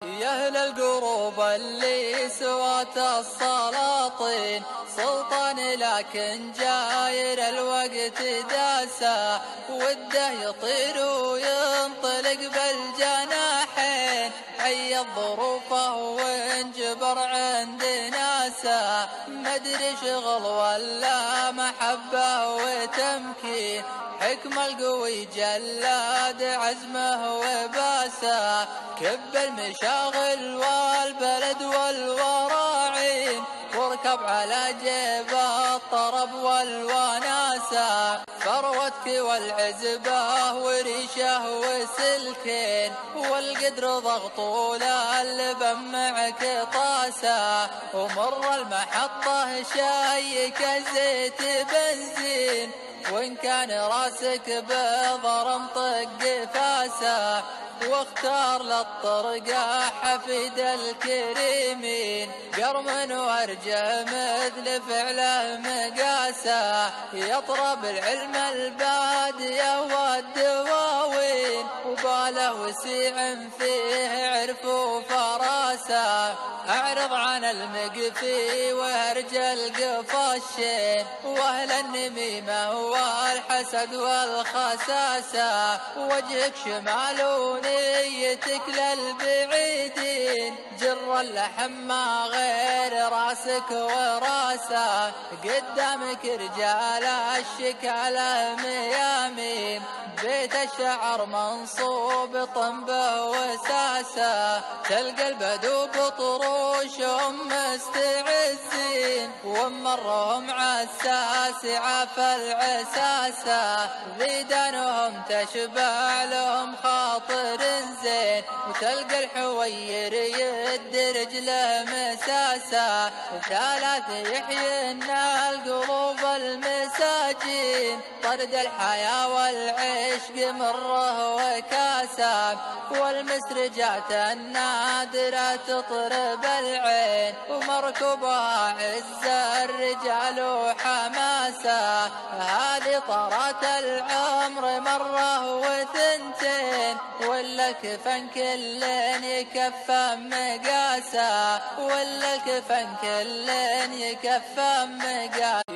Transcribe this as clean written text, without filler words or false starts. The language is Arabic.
يا أهل القروب اللي سوات السلاطين سلطان، لكن جاير الوقت داسا وده يطير وينطلق بالجناحين. عي ظروفه وانجبر عند ناسا، مدري شغل ولا محبة وتمكين. حكم القوي جلاد عزمه وباسا، كب المشاغل والبلد والوراعين، واركب على جيب الطرب والوناسة. ثروتك والعزبة وريشه وسلكين، والقدر ضغط واللبن معك طاسة. ومر المحطة شايك زيت بنزين، وإن كان راسك بضرم طق فاسة. واختار للطرقة حفيد الكريمين، قرم وارجه مثل فعله مقاسة. يطرب العلم البادية والدواوين، وباله وسيع فيه عرف وفراسة. اعرض عن المقفي وهرج القفشين، واهل النميمة والحسد والخساسة. وجهك شمال ونيتك للبعيدين، جر اللحم ما غير راسك وراسه. قدامك رجال الشكالة ميامين، بيت الشعر منصوب طنبه وساسه. تلقى البدو بطروشهم مستعزين، ومرهم عساس عاف العساسة. ذيدانهم تشبع لهم خاطر زين، وتلقى الحوير يدرج له مساسة. ثلاث يحيين القلوب المساجين، طرد الحياة والعشق مره وكاسة. والمسرجات النادرة تطرب العين، ومركبها عز الرجال وحماسة. هذه طرات العمر مرة وثنتين، ولا الكفن كل يكفى مقاسة. ولا الكفن كل يكفى مقاسة.